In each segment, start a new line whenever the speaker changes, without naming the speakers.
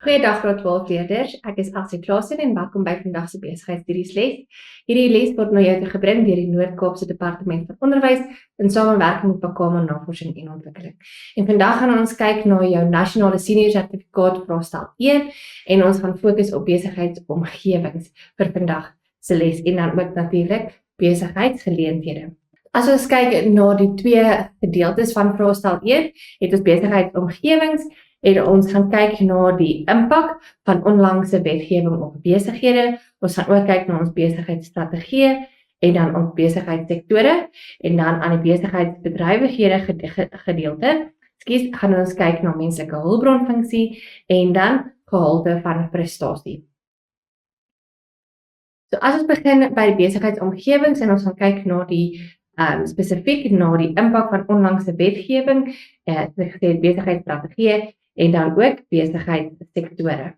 Goeiedag graad 12 leerders, ek is Elsie Klaasen en welkom by vandag se besigheidsstudiesles. Hierdie les word na jou toe gebring deur die Noord-Kaapse Departement van Onderwys in samewerking met Pakama Navorsing en Ontwikkeling. En vandag gaan ons kyk na jou nasionale senior sertifikaat vraestel 1 en ons gaan fokus op besigheidsomgewings vir vandag se les en dan ook natuurlik besigheidsgeleenthede. As ons kyk na die twee gedeeltes van vraestel 1, het ons besigheidsomgewings en ons gaan kyk na die impak van onlangse wetgewing op besighede. Ons gaan ook kyk na ons besigheidsstrategie en dan ons besigheidssektore en dan aan die besigheidsbedrywighede gedeelte. Gaan ons kyk na menslike hulpbronfunksie en dan gehalte van prestasie. So as ons begin by die besigheidsomgewings en ons gaan kyk na die spesifiek na die impak van onlangse wetgewing, besigheidsstrategie en dan ook besigheidssektore.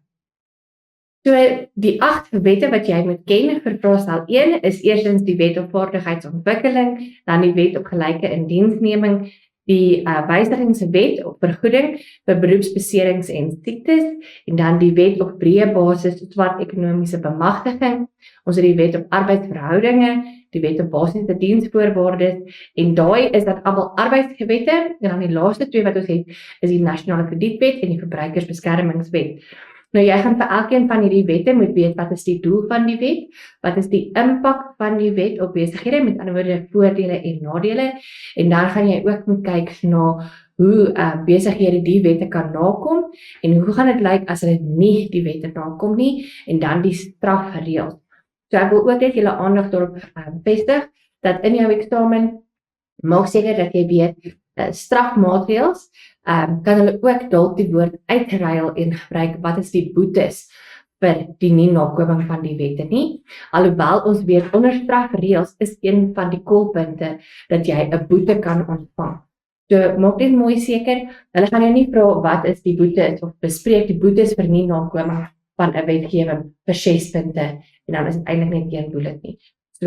So die 8 wette wat jy moet ken vir vraestel 1 is eerstens die wet op vaardigheidsontwikkeling, dan die wet op gelyke indiensneming, die wysigingswet op vergoeding vir beroepsbeserings en siektes en dan die wet op breë basis swart ekonomiese bemagtiging. Ons het die wet op arbeidsverhoudinge, die wet op basiese diensvoorwaardes en daai is dat almal arbeidswette en dan die laaste twee wat ons het is die nasionale kredietwet en die verbruikersbeskermingswet. Nou jy gaan vir elkeen van hierdie wette moet weet wat is die doel van die wet, wat is die impak van die wet op besighede, met ander woorde voordele en nadele en dan gaan jy ook moet kyk na hoe besighede die wette kan nakom en hoe gaan dit lyk as hulle nie die wette nakom nie en dan die strafreëls. So ek wil ook net julle aandag daarop vestig dat in jou eksamen maak seker dat jy weet strafmaatreëls kan hulle ook dalk die woord uitruil en gebruik wat is die boetes vir die nie nakoming van die wette nie. Alhoewel ons weet onder strafreëls is een van die kolpunte dat jy 'n boete kan ontvang. So maak dit mooi seker, hulle gaan jou nie vra wat is die boetes of bespreek die boetes vir nie nakoming van 'n wetgewing vir 6 punte en dan is dit eintlik net een bullet nie. So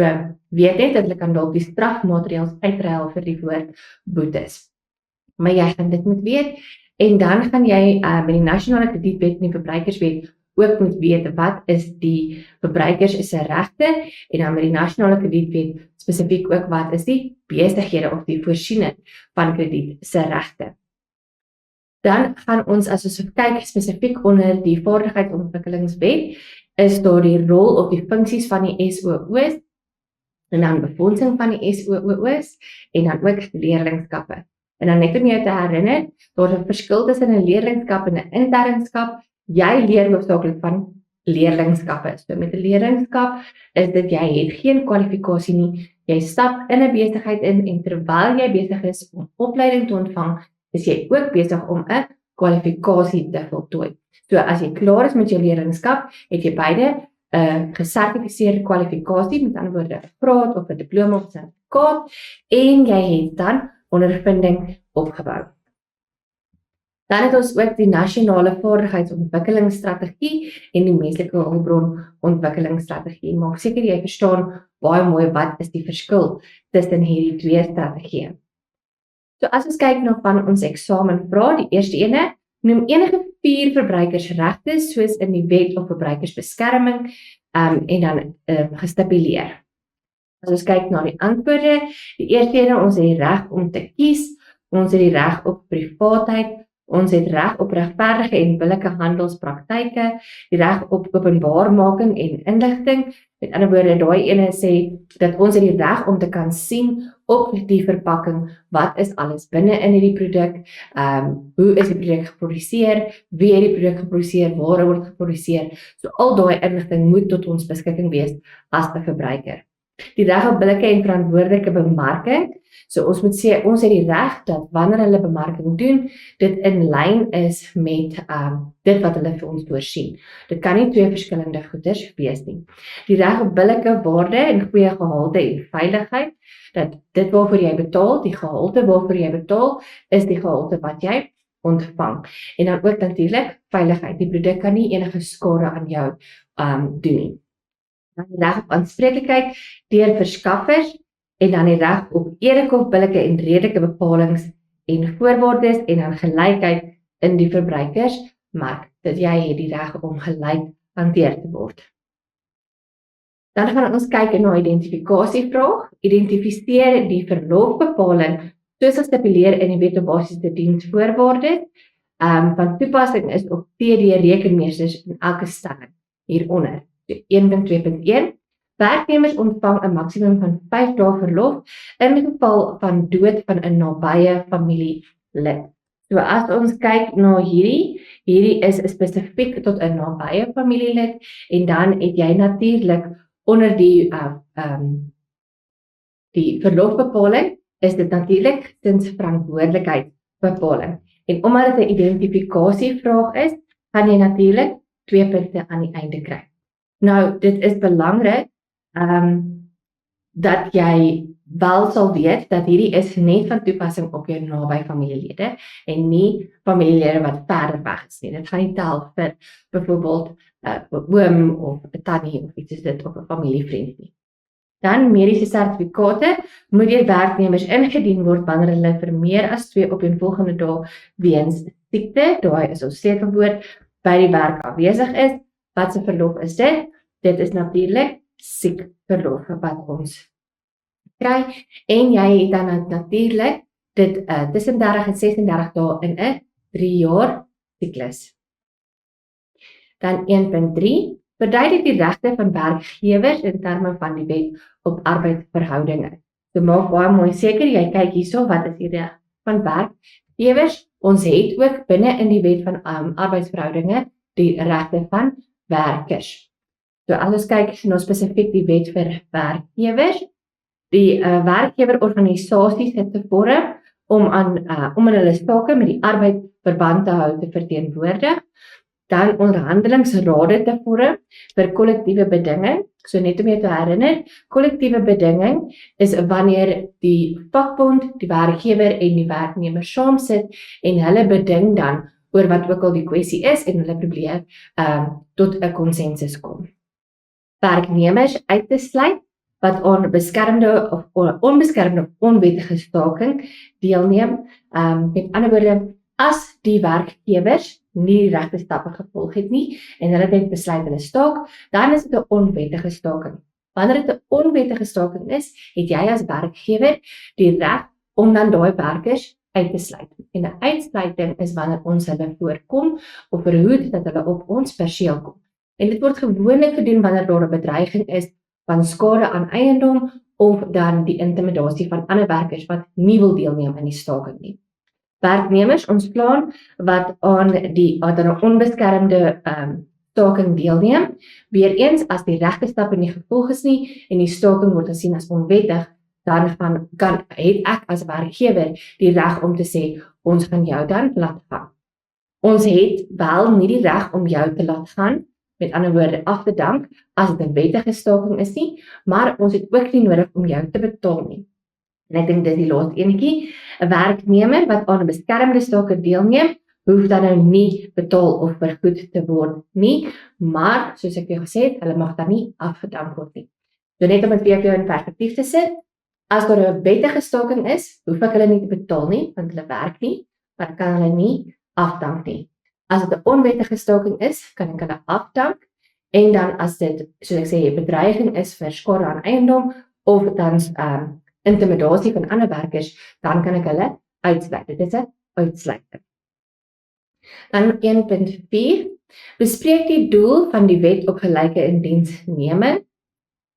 weet net dat hulle kan dalk die strafmaatreëls uitruil vir die woord boetes. Maar jy gaan dit moet weet en dan gaan jy met die nasionale kredietwet en die verbruikerswet ook moet weet wat is die verbruikers se regte en dan met die nasionale kredietwet spesifiek ook wat is die besighede of die voorsiening van krediet se regte. Dan gaan ons as ons kyk spesifiek onder die vaardigheidsontwikkelingswet is daar die rol of die funksies van die SOO's en dan befondsing van die SOO's en dan ook leerlingskappe. En dan net om jou te herinner, daar is 'n verskil tussen 'n leerlingskap en 'n internskap. Jy leer hoofsaaklik van leerlingskappe. So met 'n leerlingskap is dit jy het geen kwalifikasie nie. Jy stap in 'n besigheid in en terwyl jy besig is om opleiding te ontvang, is jy ook besig om 'n kwalifikasie te voltooi. So as jy klaar is met jou leerlingskap, het jy beide 'n gesertifiseerde kwalifikasie, met ander woorde 'n graad of 'n diploma of 'n sertifikaat en jy het dan ondervinding opgebou. Dan het ons ook die nasionale vaardigheidsontwikkelingsstrategie en die menslike hulpbronontwikkelingsstrategie. Maak seker jy verstaan baie mooi wat is die verskil tussen hierdie twee strategieë. So as ons kyk na van ons eksamenvrae, die eerste ene, noem enige 4 verbruikersregte soos in die wet op verbruikersbeskerming en dan gestipuleer. As ons kyk na die antwoorde, die eerste ene, ons het die reg om te kies, ons het die reg op privaatheid, ons het reg op regverdige en billike handelspraktyke, die reg op openbaarmaking en inligting. Met ander woorde, daai ene sê dat ons het die reg om te kan sien op die verpakking wat is alles binne in hierdie produk, hoe is die produk geproduseer, wie het die produk geproduseer, waar word geproduseer. So al daai inligting moet tot ons beskikking wees as 'n verbruiker. Die reg op billike en verantwoordelike bemarking. So ons moet sê ons het die reg dat wanneer hulle bemarking doen, dit in lyn is met dit wat hulle vir ons voorsien. Dit kan nie twee verskillende goeders wees nie. Die reg op billike waarde en goeie gehalte en veiligheid, dat dit waarvoor jy betaal, die gehalte waarvoor jy betaal, is die gehalte wat jy ontvang. En dan ook natuurlik veiligheid. Die produk kan nie enige skade aan jou doen nie. Dan die reg op aanspreeklikheid deur verskaffers en dan die reg op eerlike, billike en redelike bepalinge en voorwaardes en dan gelykheid in die verbruikersmark. dat jy het die reg om gelyk hanteer te word. Dan gaan ons kyk na 'n identifikasievraag. Identifiseer die verlofbepaling soos gestipuleer in die Wet op Basiese Diensvoorwaardes. Van toepassing is op TD-rekenmeesters in elke stelling hieronder. 1.2.1 Werknemers ontvang 'n maksimum van 5 dae verlof in die geval van dood van 'n nabye familielid. So as ons kyk na hierdie is spesifiek tot 'n nabye familielid en dan het jy natuurlik onder die verlofbepaling is dit natuurlik gesinsverantwoordelikheidsbepaling. En omdat dit 'n identifikasievraag is, gaan jy natuurlik 2 punte aan die einde kry. Nou, dit is belangrik dat jy wel sal weet dat hierdie is net van toepassing op jou naby familielede en nie familielede wat verder weg is nie. Dit gaan nie tel vir byvoorbeeld 'n oom of 'n tannie of iets soos dit of 'n familievriend nie. Dan mediese sertifikate moet deur werknemers ingedien word wanneer hulle vir meer as 2 opeenvolgende dae weens siekte, daai is ons sleutelwoord, by die werk afwesig is. Wat se verlof is dit? Dit is natuurlik siekverlof wat ons kry en jy het dan natuurlik dit tussen 30 en 36 dae in 'n 3 jaar siklus. Dan 1.3 Verduidelik die regte van werkgewers in terme van die Wet op Arbeidsverhoudinge. So maak baie mooi seker jy kyk hierso wat is die reg van werkgewers. Ons het ook binne in die Wet van Arbeidsverhoudinge die regte van werkers. So as ons kyk na spesifiek die Wet vir werkgewers, die werkgewerorganisasies het te vorm om in hulle stake met die arbeid verband te hou te verteenwoordig. Dan onderhandelingsrade te vorm vir kollektiewe bedinging. So net om jou te herinner, kollektiewe bedinging is wanneer die vakbond, die werkgewer en die werknemer saam sit en hulle beding dan oor wat ook al die kwessie is en hulle probeer tot 'n konsensus kom. Werknemers uit te sluit wat aan beskermde of onbeskermde of onwettige staking deelneem. Met ander woorde, as die werkgewers nie die regte stappe gevolg het nie en hulle het besluit hulle staak, dan is dit 'n onwettige staking. Wanneer dit 'n onwettige staking is, het jy as werkgewer die reg om dan daai werkers uit te sluit. En 'n uitsluiting is wanneer ons hulle voorkom of verhoed dat hulle op ons perseel kom. En dit word gewoonlik gedoen wanneer daar 'n bedreiging is van skade aan eiendom of dan die intimidasie van ander werkers wat nie wil deelneem in die staking nie. Werknemers ontslaan wat aan 'n onbeskermde staking deelneem, weer eens as die regte stappe nie gevolg is nie en die staking word gesien as onwettig, dan het ek as werkgewer die reg om te sê, ons gaan jou dan laat gaan. Ons het wel nie die reg om jou te laat gaan, met ander woorde af te dank, as dit 'n wettige staking is nie, maar ons het ook nie nodig om jou te betaal nie. En ek dink dit is die laaste enetjie, 'n werknemer wat aan 'n beskermde staking deelneem, hoef dan nou nie betaal of vergoed te word nie, maar soos ek jou gesê het, hulle mag dan nie afgedank word nie. So net om dit vir jou in perspektief te sit, as daar 'n wettige staking is, hoef ek hulle nie te betaal nie, want hulle werk nie, maar kan hulle nie afdank nie. As dit 'n onwettige staking is, kan ek hulle afdank, en dan as dit, soos ek sê, 'n bedreiging is vir skade aan eiendom, of dan intimidasie van ander werkers, dan kan ek hulle uitsluit. Dit is 'n uitsluiting. Dan 1.4 bespreek die doel van die wet op gelyke indiensneming.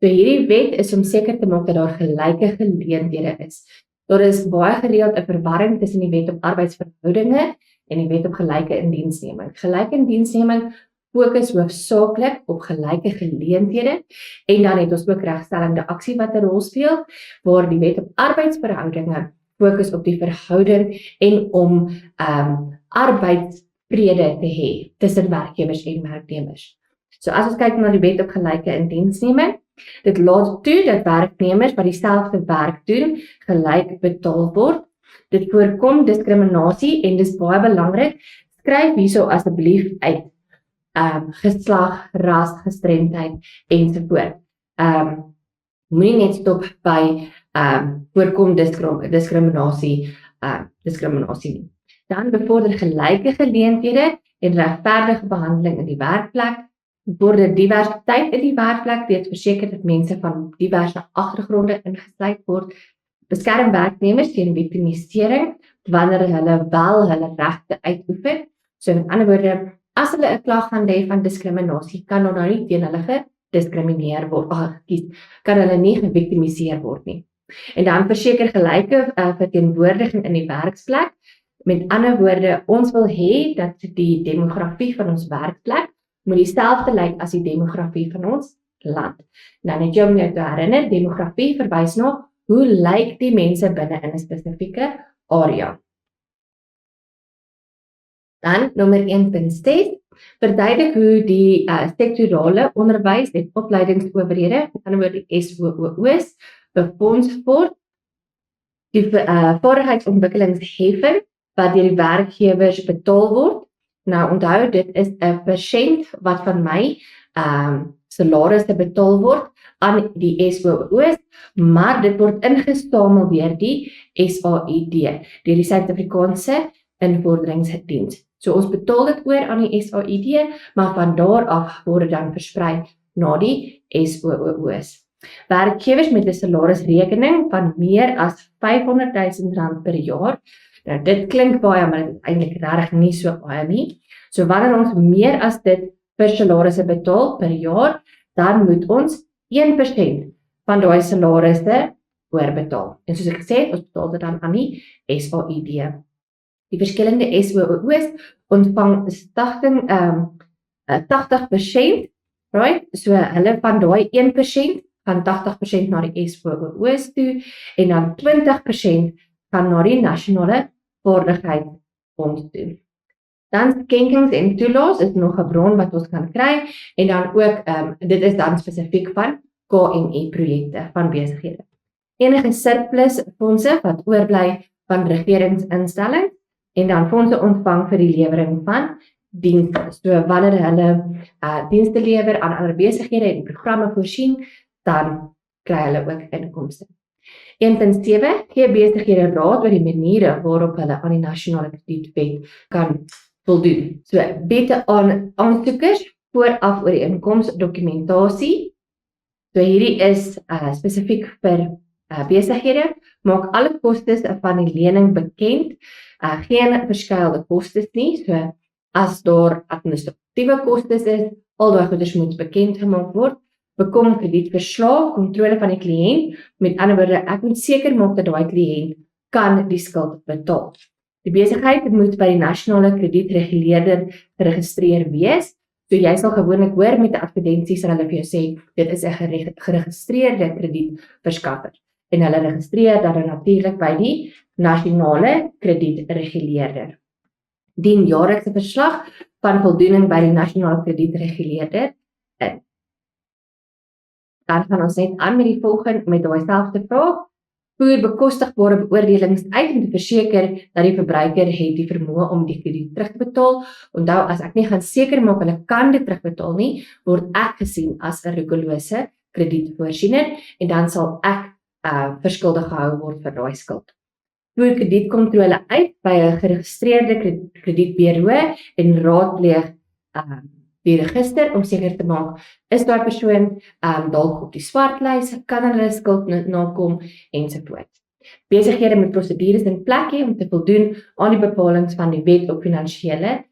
So hierdie wet is om seker te maak dat daar gelyke geleenthede is. Daar is baie gereeld 'n verwarring tussen die wet op arbeidsverhoudinge en die wet op gelyke indiensneming. Gelyke indiensneming fokus hoofsaaklik op gelyke geleenthede en dan het ons ook regstellende aksie wat 'n rol speel, waar die wet op arbeidsverhoudinge fokus op die verhouding en om arbeidsvrede te hê tussen werkgewers en werknemers. So as ons kyk na die wet op gelyke indiensneming, dit laat toe dat werknemers wat dieselfde werk doen, gelyk betaal word. Dit voorkom diskriminasie en dis baie belangrik. Skryf hierso asseblief uit geslag, ras, gestremdheid ensovoort. Moenie net stop by voorkom diskriminasie nie. Dan bevorder gelyke geleenthede en regverdige behandeling in die werkplek, bevorder diversiteit in die werkplek deur te verseker dat mense van diverse agtergronde ingesluit word, beskerm werknemers teen victimisering wanneer hulle wel hulle regte uitoefen. So met ander woorde, as hulle 'n klag gaan lê van diskriminasie, kan nou nie teen hulle gediskrimineer word, kan hulle nie geviktimiseer word nie. En dan verseker gelyke verteenwoordiging in die werksplek. Met ander woorde, ons wil hê dat die demografie van ons werkplek moet dieselfde lyk as die demografie van ons land. Nou net om jou te herinner, demografie verwys na hoe lyk die mense binne in 'n spesifieke area. Dan nommer 1.6, verduidelik hoe die sektorale onderwys en opleidingsowerhede, met ander woorde die SOO's, befonds word, die vaardigheidsontwikkelingsheffing wat deur die werkgewers betaal word. Nou onthou, dit is 'n persent wat van my salarisse betaal word aan die SOO's, maar dit word ingesamel deur die SAID, deur die Suid-Afrikaanse Invorderingsdiens. So ons betaal dit oor aan die SAID, maar van daar af word dit dan versprei na die SOO's. Werkgewers met 'n salarisrekening van meer as R500,000 per jaar. Nou dit klink baie, maar dit is eintlik regtig nie so baie nie. So wanneer ons meer as dit per salarisse betaal per jaar, dan moet ons 1% van daai salarisse oorbetaal. En soos ek gesê het, ons betaal dit dan aan die SAID. Die verskillende SOO's ontvang 80%, right? So hulle van daai 1% gaan 80% na die SOO's toe en dan 20% gaan na die nasionale vaardigheidsfonds toe. Dan skenkings en toelaas is nog 'n bron wat ons kan kry en dan ook, dit is dan spesifiek van KNI projekte van besighede. Enige surplus fondse wat oorbly van regeringsinstellings en dan fondse ontvang vir die lewering van dienste. So wanneer hulle dienste lewer aan ander besighede en programme voorsien, dan kry hulle ook inkomste. 1.7 gee besighede raad oor die maniere waarop hulle aan die nasionale kredietwet kan voldoen. So wette aan aansoekers vooraf oor die inkomstedokumentasie. So hierdie is spesifiek vir besighede, maak alle kostes van die lening bekend, geen verskuilde kostes nie, so as daar administratiewe kostes is, al daai goeders moet bekend gemaak word, bekom kredietverslag, kontrole van die kliënt, met ander woorde, ek moet seker maak dat daai kliënt kan die skuld betaal. Die besigheid moet by die nasionale kredietreguleerder geregistreer wees, so jy sal gewoonlik hoor met 'n advertensie sal hulle vir jou sê, dit is 'n geregistreerde kredietverskaffer. En hulle registreer dan natuurlik by die nasionale kredietreguleerder. Dien jaarlikse verslag van voldoening by die nasionale kredietreguleerder in. Dan gaan ons net aan met die volgende, met daai selfde vraag. Voer bekostigbare beoordelings uit om te verseker dat die verbruiker het die vermoë om die krediet terug te betaal. Onthou, as ek nie gaan seker maak hulle kan dit terugbetaal nie, word ek gesien as 'n rigorose kredietvoorsiener en dan sal ek verskuldig gehou word vir daai skuld. Voer kredietkontrole uit by 'n geregistreerde kredietburo en raadpleeg die register om seker te maak, is daai persoon dalk op die swartlys, kan hulle skuld nakom ensovoorts. Besighede met prosedures in plek hê om te voldoen aan die bepalinge van die Wet op Finansiële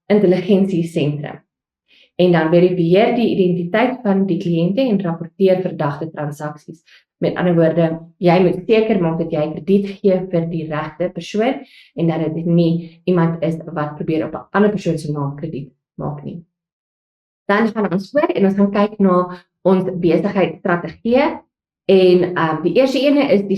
Intelligensiesentrum. En dan verifieer die identiteit van die kliënte en rapporteer verdagte transaksies. Met ander woorde, jy moet seker maak dat jy krediet gee vir die regte persoon en dat dit nie iemand is wat probeer op 'n ander persoon se naam krediet maak nie. Dan gaan ons voor en ons gaan kyk na ons besigheidsstrategie en die eerste ene is die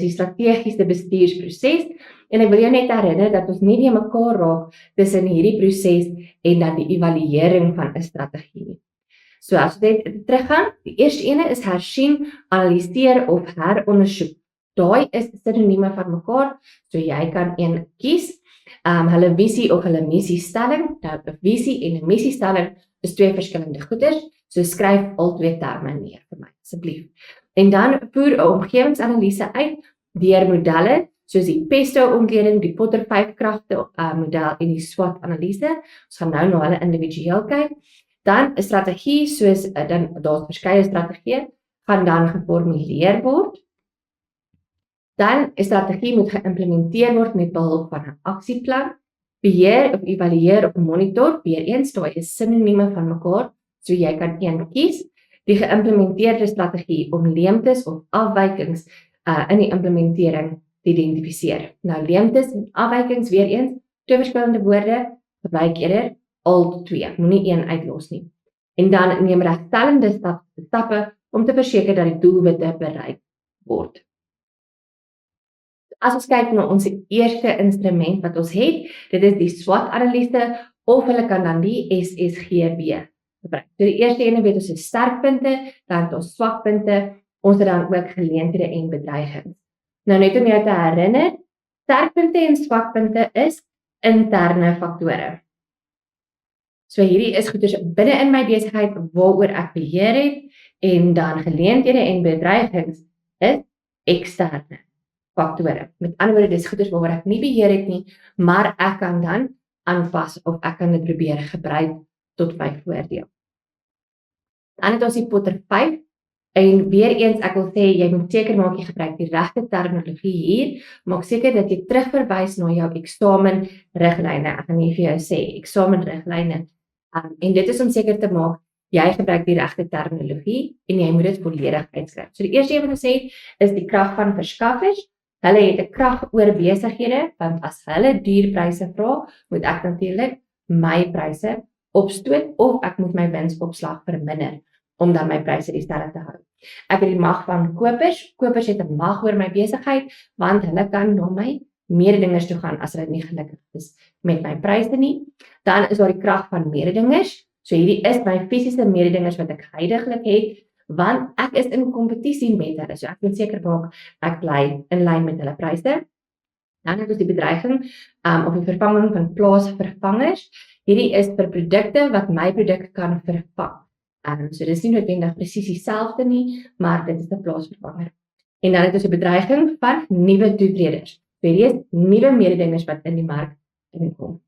strategiese bestuursproses en ek wil jou net herinner dat ons nie mekaar raak tussen hierdie proses en dan die evaluering van 'n strategie nie. So as dit teruggaan, die eerste ene is hersien, analiseer of herondersoek. Daai is sinonieme van mekaar, so jy kan een kies. Hulle visie of hulle missiestelling, nou 'n visie en 'n missiestelling is twee verskillende goeders, so skryf al twee terme neer vir my asseblief. En dan voer 'n omgewingsanalise uit deur modelle soos die PESTO-omgewing, die Potter 5 kragte model en die SWOT-analise. Ons gaan nou na hulle individueel kyk. Dan 'n strategie soos dan daar's verskeie strategieë gaan dan geformuleer word. Dan 'n strategie moet geïmplementeer word met behulp van 'n aksieplan. Beheer of evalueer of monitor, weer eens, daai is sinonieme van mekaar, so jy kan een kies. Die geïmplementeerde strategie om leemtes of afwykings in die implementering te identifiseer. Nou leemtes en afwykings, weer eens, twee verskillende woorde, gebruik eerder al twee, moenie een uitlos nie. En dan neem regstellende stappe om te verseker dat die doelwitte bereik word. As ons kyk na ons eerste instrument wat ons het, dit is die SWOT-analise, of hulle kan dan die SSGB gebruik. So die eerste ene weet ons is sterkpunte, dan het ons swakpunte, ons het dan ook geleenthede en bedreigings. Nou net om jou te herinner, sterkpunte en swakpunte is interne faktore. So hierdie is goeders binne in my besigheid waaroor ek beheer het, en dan geleenthede en bedreigings is eksterne faktore. Met ander woorde, dis goeders waaroor ek nie beheer het nie, maar ek kan dan aanpas of ek kan dit probeer gebruik tot my voordeel. Dan het ons die Potter 5, en weer eens, ek wil sê, jy moet seker maak jy gebruik die regte terminologie hier, maak seker dat jy terugverwys na jou eksamenriglyne. Ek gaan hier vir jou sê, eksamenriglyne. En dit is om seker te maak, jy gebruik die regte terminologie, en jy moet dit volledig uitskryf. So die eerste wat ons sê, is die krag van verskaffers. Hulle het 'n krag oor besighede, want as hulle duur pryse vra, moet ek natuurlik my pryse opstoot, of ek moet my winsopslag verminder, om dan my pryse dieselfde te hou. Ek het die mag van kopers. Kopers het 'n mag oor my besigheid, want hulle kan na my mededingers toe gaan as hulle nie gelukkig is met my pryse nie. Dan is daar die krag van mededingers. So hierdie is my fisiese mededingers wat ek huidiglik het, want ek is in kompetisie met hulle. So ek moet seker maak ek bly in lyn met hulle pryse. Dan het ons die bedreiging of die vervanging van plaasvervangers. Hierdie is vir produkte wat my produk kan vervang. So dit is nie noodwendig presies dieselfde nie, maar dit is 'n plaasvervanger. En dan het ons die bedreiging van nuwe toetreders. Hierdie is nuwe mededingers wat in die mark inkom.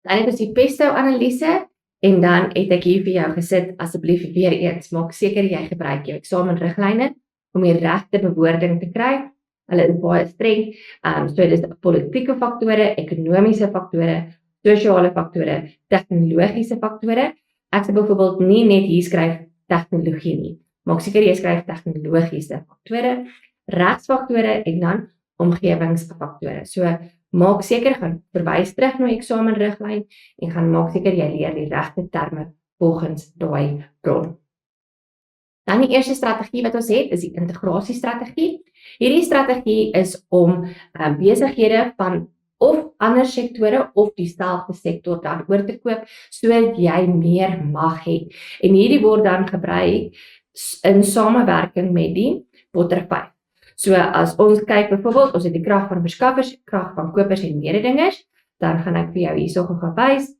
Dan het ons die PESTO-analise, en dan het ek hier vir jou gesit, asseblief weer eens, maak seker jy gebruik jou eksamenriglyne om die regte bewoording te kry. Hulle is baie streng, so dit is politieke faktore, ekonomiese faktore, sosiale faktore, tegnologiese faktore. Ek sal byvoorbeeld nie net hier skryf tegnologie nie. Maak seker jy skryf tegnologiese faktore, regsfaktore en dan omgewingsfaktore. So maak seker gaan verwys terug na eksamenriglyn en gaan maak seker jy leer die regte terme volgens daai bron. Dan die eerste strategie wat ons het is die integrasiestrategie. Hierdie strategie is om besighede van of ander sektore of dieselfde sektor dan oor te koop, sodat jy meer mag het. En hierdie word dan gebruik in samewerking met die Potter 5. So as ons kyk byvoorbeeld, ons het die krag van verskaffers, krag van kopers en mededingers, dan gaan ek vir jou hierso gewys.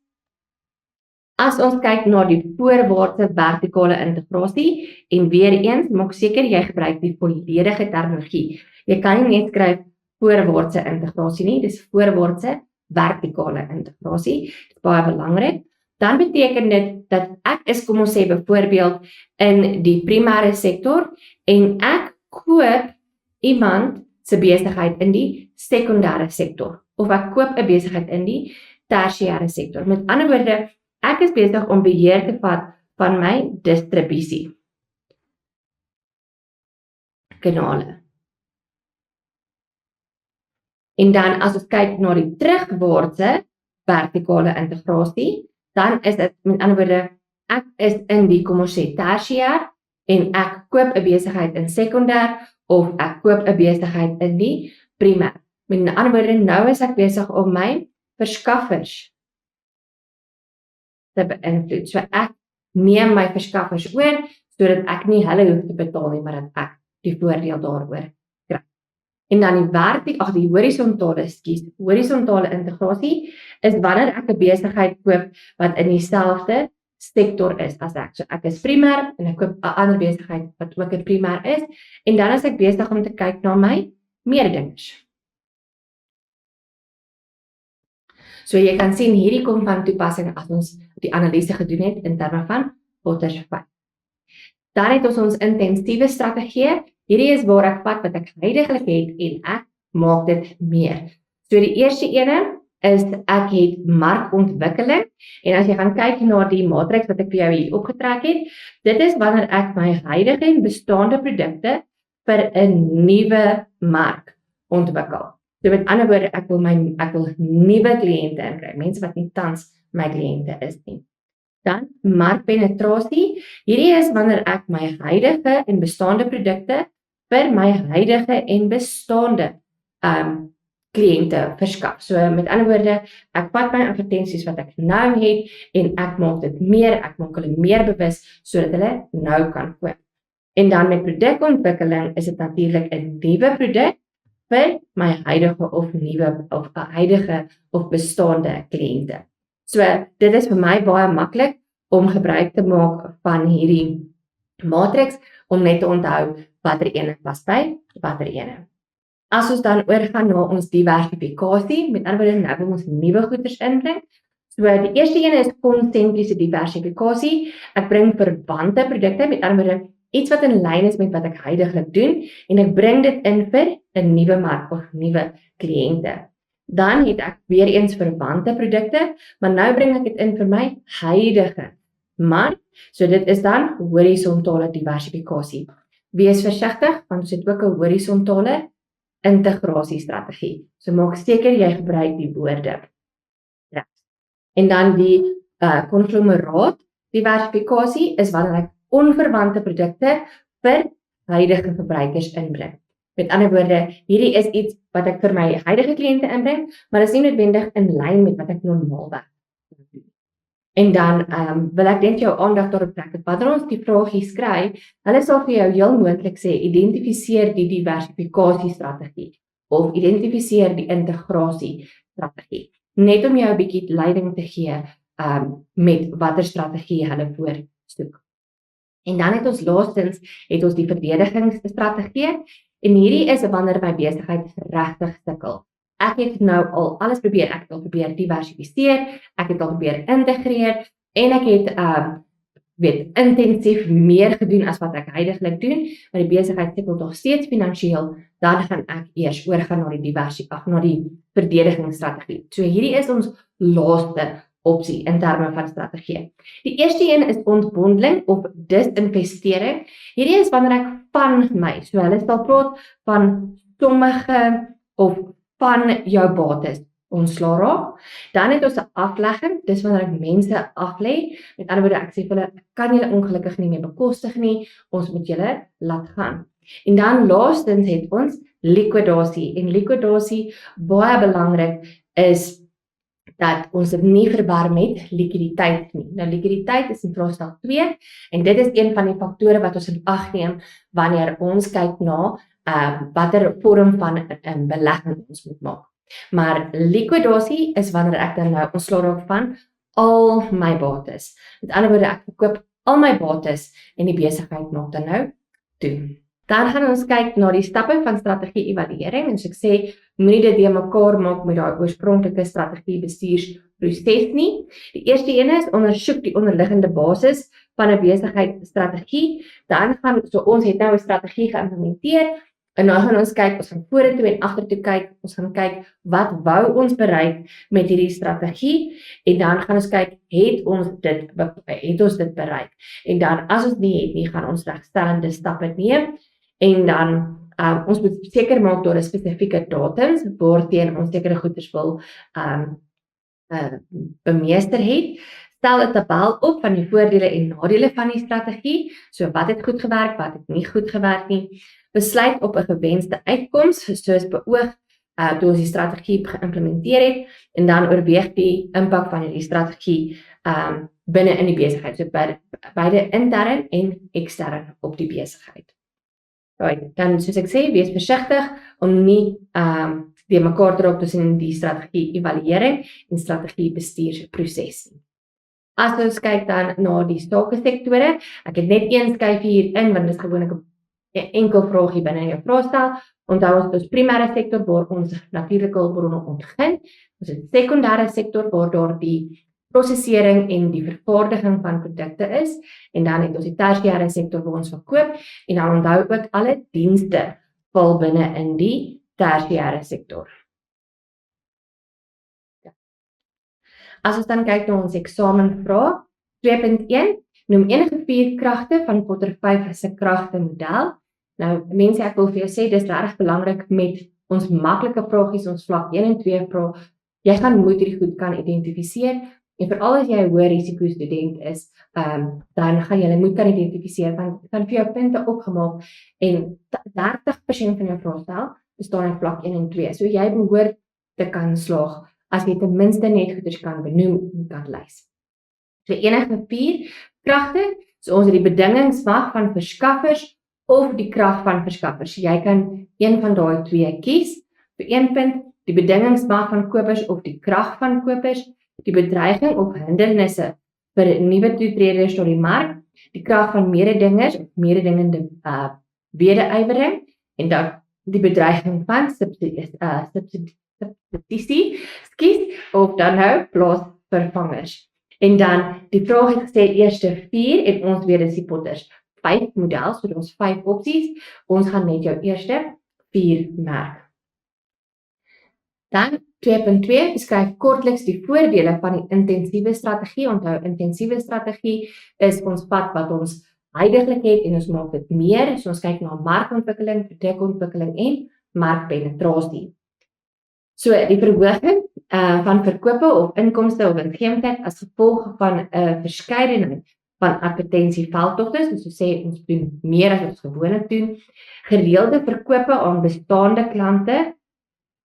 As ons kyk na die voorwaartse vertikale integrasie, en weer eens, maak seker jy gebruik die volledige terminologie. Jy kan nie net skryf voorwaartse integrasie nie, dis voorwaartse vertikale integrasie. Dit is baie belangrik. Dan beteken dit dat ek is, kom ons sê byvoorbeeld, in die primêre sektor, en ek koop iemand se besigheid in die sekondêre sektor, of ek koop 'n besigheid in die tersiêre sektor. Met ander woorde, ek is besig om beheer te vat van my distribusie kanale. En dan as ons kyk na die terugwaartse vertikale integrasie, dan is dit met ander woorde, ek is in die, kom ons sê, tersiêr, en ek koop 'n besigheid in sekondêr, of ek koop 'n besigheid in die primêr. Met ander woorde, nou is ek besig om my verskaffers te beïnvloed. So ek neem my verskaffers oor, sodat ek nie hulle hoef te betaal nie, maar dat ek die voordeel daaroor kry. En dan die horisontale integrasie is wanneer ek 'n besigheid koop wat in dieselfde sektor is as ek. So ek is primêr en ek koop 'n ander besigheid wat ook in primêr is, en dan is ek besig om te kyk na my meerdingers. So jy kan sien hierdie kom van toepassing as ons die analise gedoen het in terme van Potters 5. Dan het ons intensiewe strategie. Hierdie is waar ek vat wat ek huidiglik het en ek maak dit meer. So die eerste ene is ek het markontwikkeling en as jy gaan kyk na die matriks wat ek vir jou hier opgetrek het, dit is wanneer ek my huidige en bestaande produkte vir 'n nuwe mark ontwikkel. So met ander woorde, ek wil nuwe kliënte inkry, mense wat nie tans my kliënte is nie. Dan markpenetrasie. Hierdie is wanneer ek my huidige en bestaande produkte vir my huidige en bestaande kliënte verskaf. So met ander woorde, ek vat my advertensies wat ek nou het en ek maak dit meer, ek maak hulle meer bewus sodat hulle nou kan koop. En dan met produkontwikkeling is dit natuurlik 'n nuwe produk vir my huidige of bestaande kliënte. So dit is vir my baie maklik om gebruik te maak van hierdie matriks om net te onthou watter ene pas by watter ene. As ons dan oorgaan na ons diversifikasie, met ander woorde nou wil ons nuwe goeders inbring. So die eerste ene is konsentriese diversifikasie. Ek bring verwante produkte, met ander woorde iets wat in lyn is met wat ek huidiglik doen en ek bring dit in vir 'n nuwe mark of nuwe kliënte. Dan het ek weer eens verwante produkte, maar nou bring ek dit in vir my huidige mark. So dit is dan horisontale diversifikasie. Wees versigtig want ons het ook 'n horisontale integrasiestrategie. So maak seker jy gebruik die woorde. Ja. En dan die konglomeraat diversifikasie is wanneer ek onverwante produkte vir huidige verbruikers inbring. Met ander woorde, hierdie is iets wat ek vir my huidige kliënte inbring, maar is nie noodwendig in lyn met wat ek normaalweg doen. En dan wil ek net jou aandag daarop trek dat wanneer ons die vragie skryf, hulle sal vir jou heel moontlik sê identifiseer die diversifikasiestrategie of identifiseer die integrasiestrategie. Net om jou 'n bietjie leiding te gee met watter strategie hulle voorsoek. En dan het ons laastens die verdedigingsstrategie en hierdie is wanneer my besigheid regtig sukkel. Ek het nou al alles probeer, ek het al probeer diversifiseer, ek het al probeer integreer en ek het intensief meer gedoen as wat ek huidiglik doen, maar die besigheid sukkel nog steeds finansiëel, dan gaan ek eers oorgaan na die verdedigingsstrategie. So hierdie is ons laaste opsie in terme van strategie. Die eerste een is ontbondeling of disinvestering. Hierdie is wanneer ek van my, so hulle sal praat van sommige of van jou bates ontslaa raak. Dan het ons 'n aflegging, dis wanneer ek mense aflê. Met ander woorde, ek sê vir hulle, ek kan julle ongelukkig nie meer bekostig nie, ons moet julle laat gaan. En dan laastens het ons likwidasie. En likwidasie, baie belangrik, is dat ons dit nie verwar met likwiditeit nie. Nou likwiditeit is in vraestel 2 en dit is een van die faktore wat ons in ag neem wanneer ons kyk na watter vorm van belegging ons moet maak. Maar likwidasie is wanneer ek dan nou ontslaa raak van al my bates. Met ander woorde, ek verkoop al my bates en die besigheid maak dan nou toe. Dan gaan ons kyk na die stappe van strategie-evaluering en so ek sê, moenie dit mekaar maak met daai oorspronklike strategie-bestuursproses nie. Die eerste een is ondersoek die onderliggende basis van 'n besigheidsstrategie. Dan ons het nou 'n strategie geïmplementeer en nou gaan ons kyk, ons gaan vorentoe en agtertoe kyk, ons gaan kyk wat wou ons bereik met hierdie strategie en dan gaan ons kyk, het ons dit bereik? En dan as ons nie het nie, gaan ons regstellende stappe neem. En dan, ons moet seker maak daar 'n spesifieke datums, waarteen ons sekere goeders wil bemeester het. Stel 'n tabel op van die voordele en nadele van die strategie, so wat het goed gewerk, wat het nie goed gewerk nie. Besluit op 'n gewenste uitkoms, soos beoog toe ons die strategie geïmplementeer het, en dan oorweeg die impak van hierdie strategie binne in die besigheid, so beide intern en ekstern op die besigheid. Right, dan soos ek sê, wees versigtig om nie die mekaar te raak tussen die strategie-evaluering en strategie-bestuursproses nie. As ons kyk dan na die sakesektore, ek het net een skyfie hier in, want dit is gewoonlik 'n enkel vraagie binne jou vraestel. Onthou ons primêre sektor waar ons natuurlike hulpbronne ontgin. Ons het sekondêre sektor waar daar die prosesering en die vervaardiging van produkte is, en dan het ons die tersiêre sektor waar ons verkoop, en dan onthou ook alle dienste val binne in die tersiêre sektor. As ons dan kyk na ons eksamenvraag, 2.1, noem enige 4 kragte van Potter 5 se kragtemodel. Nou, mense, ek wil vir jou sê, dis regtig belangrik met ons maklike vragies, ons vlak 1 en 2 vrae, jy gaan moet hierdie goed kan identifiseer, en veral as jy 'n hoë risiko student is, dan gaan jy moet kan identifiseer, want dit kan vir jou punte opgemaak, en 30% van jou vraestel bestaan uit vlak 1 en 2, so jy behoort te kan slaag, as jy ten minste net goeders kan benoem en kan lys. So enige 4 kragte, so ons het die bedingingsmag van verskaffers, of die krag van verskaffers. Jy kan een van daai 2 kies. Vir 1 punt, die bedingingsmag van kopers of die krag van kopers, die bedreiging of hindernisse vir nuwe toetreders tot die mark, die krag van mededingers of mededingende wede-ywerings, en dan die bedreiging van substitusie, of dan nou plaasvervangers. En dan die vraag het gesê eerste 4 en ons weet dis die Potter 5 model, so ons 5 opsies. Ons gaan net jou eerste 4 merk. Dan 2.2 beskryf kortliks die voordele van die intensiewe strategie. Onthou, intensiewe strategie is ons pad wat ons huidiglik het en ons maak dit meer. So ons kyk na markontwikkeling, produkontwikkeling en markpenetrasie. So die verhoging van verkope of inkomste of winsgewendheid as gevolg van 'n verskeidenheid van advertensieveldtogte, soos ons sê, ons doen meer as ons gewoonlik doen, gereelde verkope aan bestaande klante,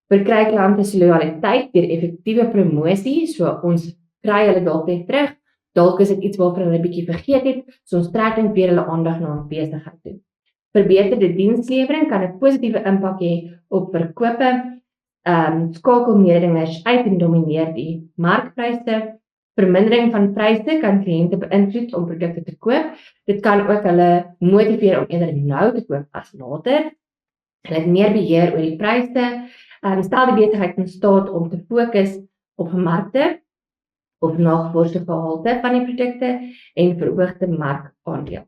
verkry klante se lojaliteit deur effektiewe promosie, so ons kry hulle dalk net terug, dalk is dit iets waarvan hulle 'n bietjie vergeet het, so ons trek net weer hulle aandag na ons besigheid toe. Verbeterde dienslewering kan 'n positiewe impak hê op verkope, skakel mededingers uit en domineer die markpryse. Vermindering van pryse kan kliënte beïnvloed om produkte te koop. Dit kan ook hulle motiveer om eerder nou te koop as later. Hulle het meer beheer oor die pryse. Stel die besigheid in staat om te fokus op markte of nagevorsde gehalte van die produkte en verhoogde markaandeel.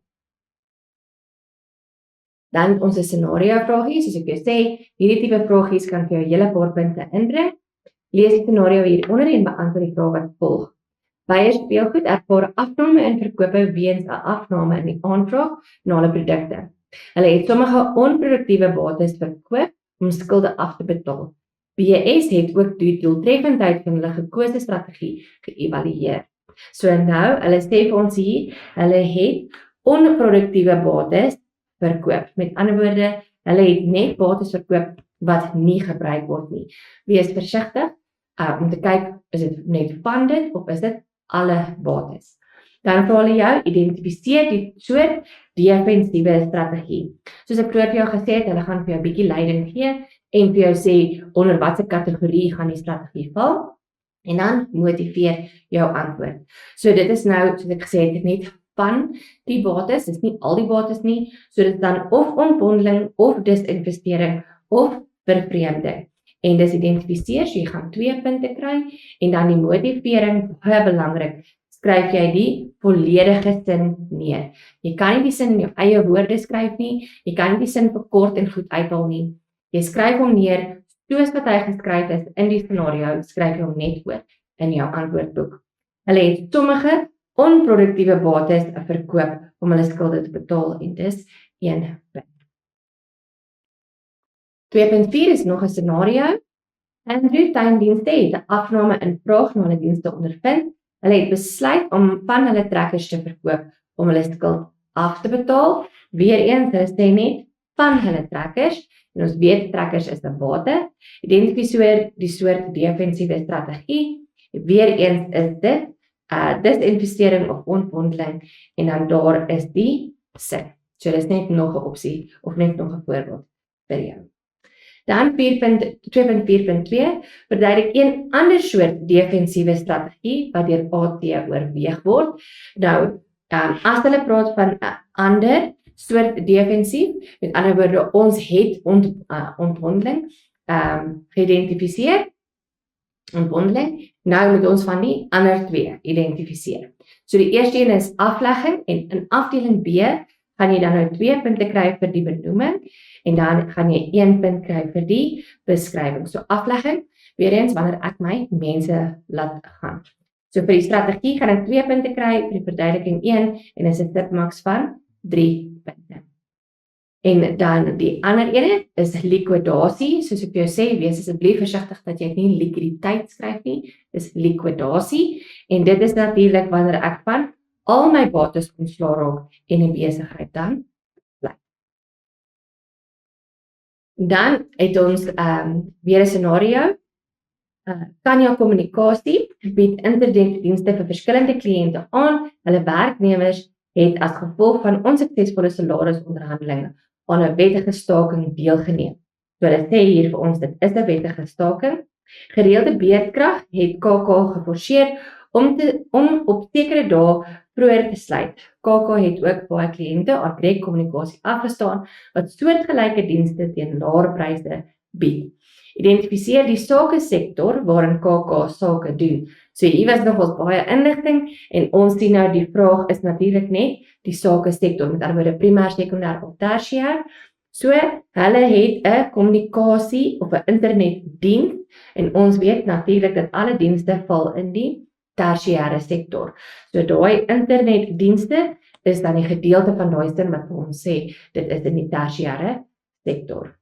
Dan ons scenario vragies, soos ek jou sê, hierdie tipe vragies kan vir jou 'n hele paar punte inbring. Lees die scenario hieronder en beantwoord die vraag wat volg. Beiers speelgoed ervaar afname in verkope weens 'n afname in die aanvraag na hulle produkte. Hulle het sommige onproduktiewe bates verkoop om skulde af te betaal. BS het ook die doeltreffendheid van hulle gekose strategie geëvalueer. So nou, hulle sê vir ons hier, hulle het onproduktiewe bates verkoop. Met ander woorde, hulle het net bates verkoop wat nie gebruik word nie. Wees versigtig om te kyk, is dit net van dit of is dit alle bates. Dan vra hulle jou, identifiseer die soort defensiewe strategie. Soos ek vroeër vir jou gesê het, hulle gaan vir jou 'n bietjie leiding gee en vir jou sê onder watter kategorie gaan die strategie val en dan motiveer jou antwoord. So dit is nou, soos ek gesê het, net van die bates, dis nie al die bates nie, so dit is dan of ontbondeling of disinvestering of vervreemding. En dis identifiseer, so jy gaan 2 punte kry en dan die motivering, baie belangrik, skryf jy die volledige sin neer. Jy kan nie die sin in jou eie woorde skryf nie, jy kan nie die sin verkort en goed uithaal nie. Jy skryf hom neer, soos wat hy geskryf is in die scenario, skryf jy hom net oor in jou antwoordboek. Hulle het sommige onproduktiewe bates verkoop om hulle skulde te betaal en dis 1 punt. 2.4 is nog 'n scenario. Andrew Tuindienste het 'n afname in vraag na hulle dienste ondervind. Hulle het besluit om van hulle trekkers te verkoop om hulle skuld af te betaal. Weereens, hulle sê net van hulle trekkers, en ons weet trekkers is 'n bate. Identifiseer die soort defensiewe strategie. Weereens is dit disinvestering of ontbondeling en dan daar is die sin. So dis net nog 'n opsie of net nog 'n voorbeeld vir jou. Dan 2.4.2 verduidelik een ander soort defensiewe strategie wat deur AT oorweeg word. Nou, as hulle praat van 'n ander, soort defensief. Met ander woorde, ons het ontbondeling geïdentifiseer, ontbondeling. Nou moet ons van die ander twee identifiseer. So die eerste een is aflegging en in afdeling B gaan jy dan nou 2 punte kry vir die benoeming en dan gaan jy 1 punt kry vir die beskrywing. So aflegging, weer eens wanneer ek my mense laat gaan. So vir die strategie gaan ek 2 punte kry, vir die verduideliking 1 en is 'n tipmax van 3 punte. En dan die ander ene is likwidasie, soos ek vir jou sê, wees asseblief versigtig dat jy nie likwiditeit skryf nie, dis likwidasie, en dit is natuurlik wanneer ek van al my bates ontslae raak en 'n besigheid dan bly. Dan het ons weer 'n scenario, kan jou kommunikasie bied internetdienste vir verskillende kliënte aan, hulle werknemers het as gevolg van onsuksesvolle salarisonderhandelinge aan 'n wettige staking deelgeneem. So hulle sê hier vir ons, dit is 'n wettige staking. Gereelde beerdkrag het KAK geforseer om op sekere dae vroeër te sluit. KAK het ook baie kliënte aan direk kommunikasie afgestaan wat soortgelyke dienste teen laer pryse bied. Identifiseer die sakesektor waarin KAK sake doen. So hier was nogals baie inligting en ons sien nou die vraag is natuurlik net die sakesektor, met ander woorde primêr, sekondêr of tersiêr. So hulle het 'n kommunikasie of 'n internetdiens en ons weet natuurlik dat alle dienste val in die tersiêre sektor. So daai internetdienste is dan die gedeelte van daai sin wat ons sê dit is in die tersiêre sektor.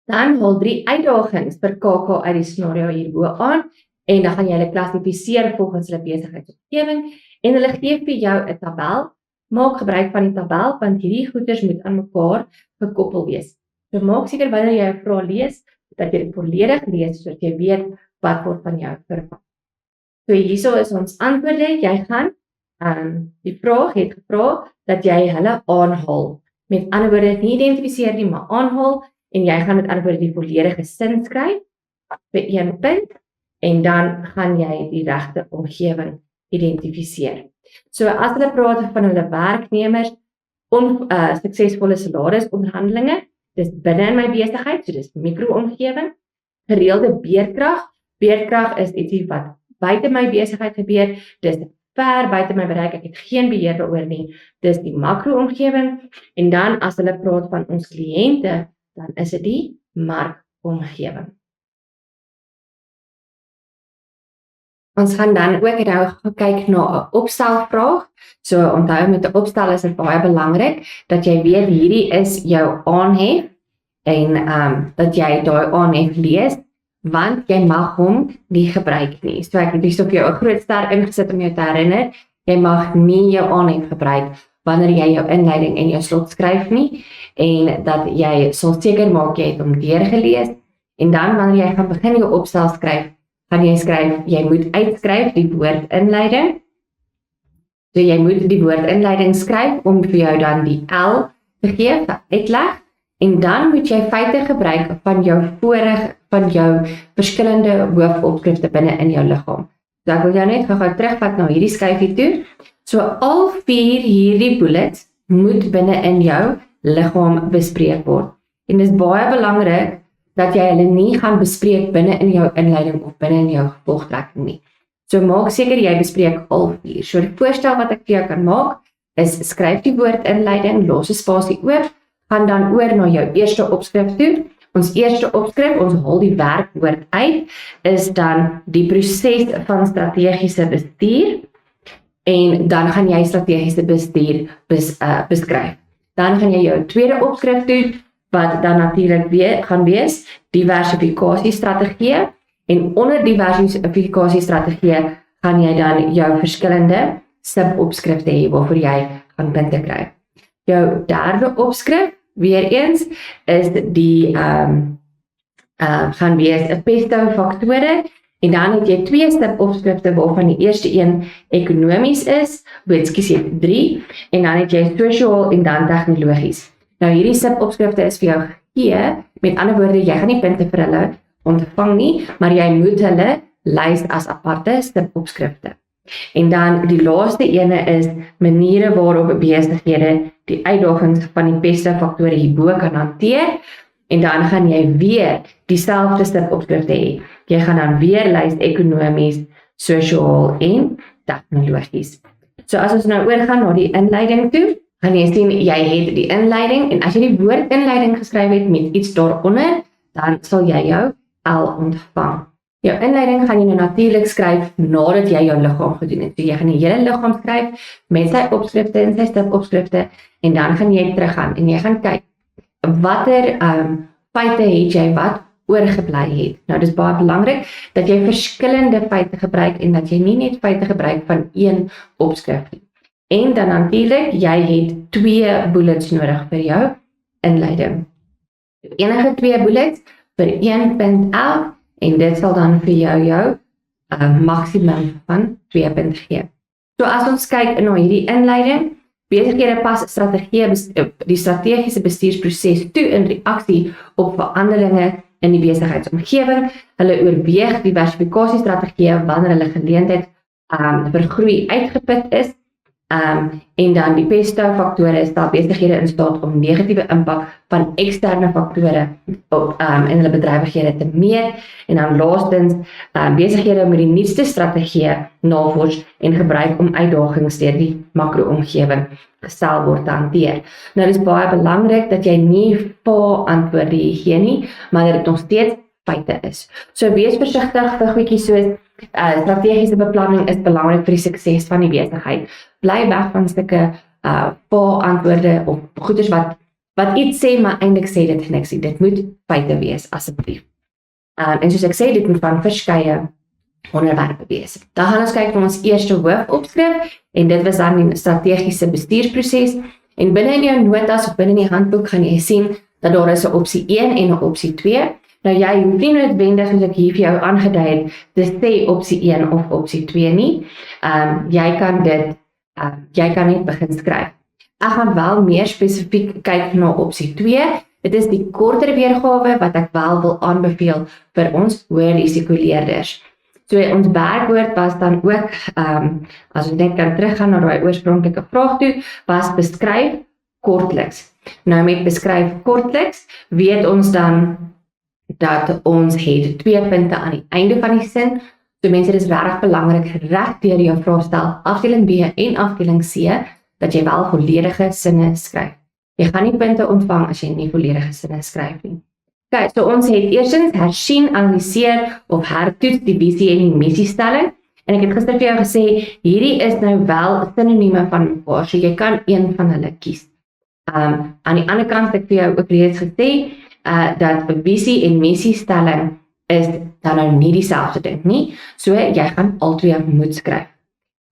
Dan haal 3 uitdagings vir KAK uit die scenario hierbo aan en dan gaan jy hulle klassifiseer volgens hulle besigheidsomgewing en hulle gee vir jou 'n tabel. Maak gebruik van die tabel want hierdie goeders moet aan mekaar gekoppel wees. So maak seker wanneer jy 'n vraag lees dat jy dit volledig lees sodat jy weet wat word van jou verwag. So hierso is ons antwoorde. Jy gaan die vraag het gevra dat jy hulle aanhaal. Met ander woorde nie identifiseer nie, maar aanhaal en jy gaan met ander woorde die volledige sin skryf vir 1 punt en dan gaan jy die regte omgewing identifiseer. So as hulle praat van hulle werknemers suksesvolle salarisonderhandelinge, dis binne in my besigheid, so dis mikroomgewing. Gereelde beerdkrag. Beerdkrag is ietsie wat buite my besigheid gebeur, dis ver buite my bereik, ek het geen beheer daaroor nie. Dis die makroomgewing en dan as hulle praat van ons kliënte, dan is dit die markomgewing. Ons gaan dan ook nou kyk na 'n opstelvraag. So onthou met 'n opstel is dit baie belangrik dat jy weet hierdie is jou aanhef en dat jy daai aanhef lees want jy mag hom nie gebruik nie. So ek het hier vir jou 'n groot ster ingesit om jou te herinner, jy mag nie jou aanhef gebruik wanneer jy jou inleiding en jou slot skryf nie en dat jy sal seker maak jy het hom deurgelees en dan wanneer jy gaan begin jou opstel skryf, gaan jy skryf, jy moet uitskryf die woord inleiding. So jy moet die woord inleiding skryf om vir jou dan die L te gee, uitleg, en dan moet jy feite gebruik van jou verskillende hoofopskrifte binne in jou liggaam. So ek wil jou net gou terugvat na hierdie skyfie toe. So al 4 hierdie bullets moet binne in jou liggaam bespreek word. En dit is baie belangrik dat jy hulle nie gaan bespreek binne in jou inleiding of binne in jou gevolgtrekking nie. So maak seker jy bespreek al 4. So die voorstel wat ek vir jou kan maak is skryf die woord inleiding, los 'n spasie oop, gaan dan oor na jou eerste opskrif toe. Ons eerste opskrif, ons haal die werkwoord uit, is dan die proses van strategiese bestuur en dan gaan jy strategiese bestuur beskryf. Dan gaan jy jou tweede opskrif toe, wat dan natuurlik gaan wees diversifikasiestrategie en onder diversifikasiestrategie gaan jy dan jou verskillende subopskrifte hê waarvoor jy gaan punte kry. Jou derde opskrif, weer eens, is die gaan wees 'n pesto faktore en dan het jy 2 subopskrifte waarvan die eerste een ekonomies is, jy het 3 en dan het jy sosiaal en dan tegnologies. Nou hierdie subopskrifte is vir jou gegee, met ander woorde, jy gaan nie punte vir hulle ontvang nie, maar jy moet hulle lys as aparte subopskrifte. En dan die laaste ene is maniere waarop besighede die uitdagings van die beste faktore hierbo kan hanteer. En dan gaan jy weer dieselfde stuk opskrifte hê. Jy gaan dan weer lys ekonomies, sosiaal en tegnologies. So as ons nou oorgaan na die inleiding toe, gaan jy sien jy het die inleiding en as jy die woord inleiding geskryf het met iets daaronder, dan sal jy jou L ontvang. Jou inleiding gaan jy nou natuurlik skryf nadat jy jou liggaam gedoen het. So jy gaan die hele liggaam skryf met sy opskrifte en sy stipopskrifte en dan gaan jy teruggaan en jy gaan kyk watter feite het jy wat oorgebly het. Nou dis baie belangrik dat jy verskillende feite gebruik en dat jy nie net feite gebruik van een opskrif nie. En dan natuurlik, jy het 2 bullets nodig vir jou inleiding. Enige 2 bullets vir 1 punt elk en dit sal dan vir jou maksimum van 2 punt gee. So as ons kyk na hierdie inleiding, besighede pas die strategiese bestuursproses toe in reaksie op veranderinge in die besigheidsomgewing. Hulle oorweeg diversifikasiestrategieë wanneer hulle geleentheid vir groei uitgeput is. En dan die pesto-faktore stel besighede in staat om negatiewe impak van eksterne faktore op in hulle bedrywighede te meet. En dan laastens, besighede moet die nuutste strategieë navors en gebruik om uitdagings deur die makro-omgewing gestel word te hanteer. Nou dis baie belangrik dat jy nie antwoorde gee nie, maar dat dit nog steeds feite is. So wees versigtig vir goedjies soos strategiese beplanning is belangrik vir die sukses van die besigheid. Bly weg van stukke antwoorde of goeders wat iets sê, maar eintlik sê dit niks nie. Dit moet feite wees, asseblief. En soos ek sê, dit moet van verskeie onderwerpe wees. Dan gaan ons kyk na ons eerste hoofopskrif en dit was dan die strategiese bestuursproses. En binne in jou notas of binne in die handboek gaan jy sien dat daar is 'n opsie 1 en 'n opsie 2. Nou jy hoef nie noodwendig soos ek hier vir jou aangedui het, te sê opsie 1 of opsie 2 nie. Jy kan net begin skryf. Ek gaan wel meer spesifiek kyk na opsie 2. Dit is die korter weergawe wat ek wel wil aanbeveel vir ons hoë risikoleerders. So ons werkwoord was dan ook, as ons net kan teruggaan na die oorspronklike vraag toe, was beskryf kortliks. Nou met beskryf kortliks weet ons dan dat ons het 2 punte aan die einde van die sin. So mense, dit is regtig belangrik reg deur jou vraestel, afdeling B en afdeling C, dat jy wel volledige sinne skryf. Jy gaan nie punte ontvang as jy nie volledige sinne skryf nie. Okay, so ons het eerstens hersien, analiseer of hertoets die visie en die missiestelling. En ek het gister vir jou gesê, hierdie is nou wel sinonieme van mekaar, so jy kan een van hulle kies. Aan die ander kant het ek vir jou ook reeds gesê, dat visie en missiestelling is dan nou nie dieselfde ding nie, so jy gaan albei moet skryf.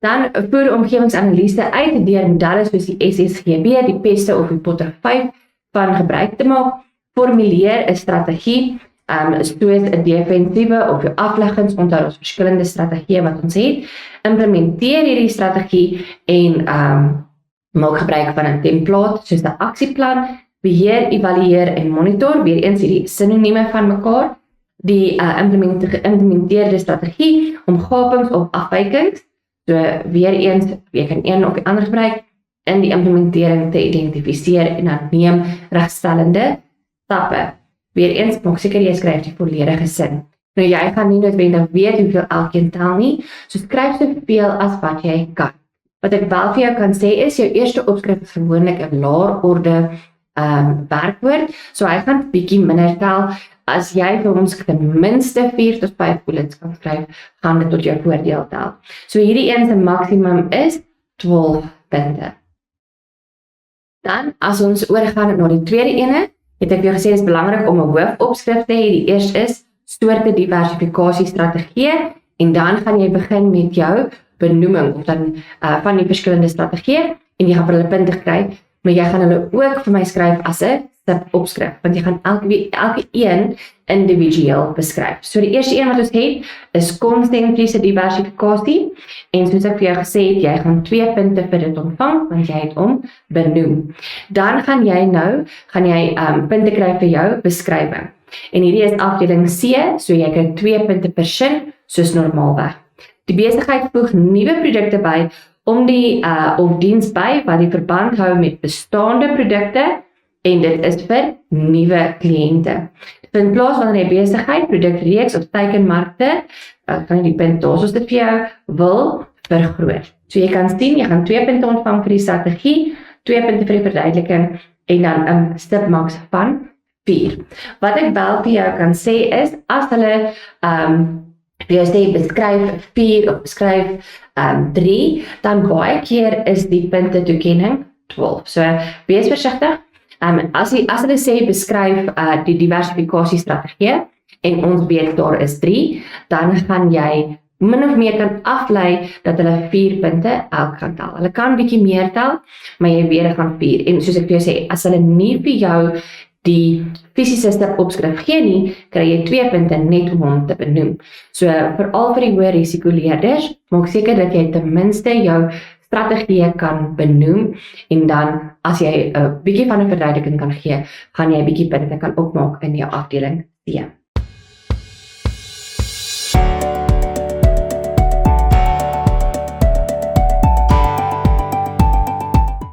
Dan voer omgewingsanalise uit deur modelle soos die SSGB, die PESTE of die Potter 5 van gebruik te maak. Formuleer 'n strategie, soos 'n defensiewe of 'n afleggings onder ons verskillende strategieë wat ons het. Implementeer hierdie strategie en maak gebruik van 'n template soos 'n aksieplan. Beheer, evalueer en monitor, weer eens hierdie sinonieme van mekaar. Die geïmplementeerde strategie om gapings of afwykings, so weer eens, jy kan een of die ander gebruik, in die implementering te identifiseer en dan neem regstellende stappe. Weer eens, maak seker jy skryf die volledige sin. Nou jy gaan nie noodwendig weet hoeveel elkeen tel nie, so skryf soveel as wat jy kan. Wat ek wel vir jou kan sê is, jou eerste opskrif is gewoonlik 'n laer orde werkwoord, so hy gaan bietjie minder tel. As jy vir ons ten minste 4 tot 5 bullets kan skryf, gaan dit tot jou voordeel tel. So hierdie een se maksimum is 12 punte. Dan, as ons oorgaan na die tweede ene, het ek weer gesê, is belangrik om 'n hoofopskrif te hê. Die eerste is soorte diversifikasiestrategieë en dan gaan jy begin met jou benoeming of dan van die verskillende strategieë en jy gaan vir hulle punte kry, maar jy gaan hulle ook vir my skryf as 'n opskrif, want jy gaan elke een individueel beskryf. So die eerste een wat ons het, is konsentriese diversifikasie, en soos ek vir jou gesê het, jy gaan 2 punte vir dit ontvang, want jy het hom benoem. Dan gaan jy punte kry vir jou beskrywing. En hierdie is afdeling C, so jy kry 2 punte per sin, soos normaalweg. Die besigheid voeg nuwe produkte by om die of diens by wat die verband hou met bestaande produkte en dit is vir nuwe kliënte. In plaas van 'n besigheid, produkreeks of teikenmarkte, kan jy die punt daar soos dit vir jou wil vergroot. So jy kan sien, jy gaan 2 punte ontvang vir die strategie, 2 punte vir die verduideliking en dan 'n stipmaks van 4. Wat ek wel vir jou kan sê is, as hulle vir jou sê beskryf 4 of beskryf 3, dan baie keer is die punte toekenning 12. So wees versigtig. As hulle sê beskryf die diversifikasiestrategie en ons weet daar is 3, dan gaan jy min of meer kan aflei dat hulle 4 punte elk gaan tel. Hulle kan bietjie meer tel, maar jy weet gaan 4. En soos ek vir jou sê, as hulle nie vir jou die fisiese stipopskrif gee nie, kry jy 2 punte net om hom te benoem. So veral vir die hoë risikoleerders, maak seker dat jy ten minste jou strategie kan benoem en dan as jy 'n bietjie van 'n verduideliking kan gee, gaan jy 'n bietjie punte kan opmaak in jou afdeling C.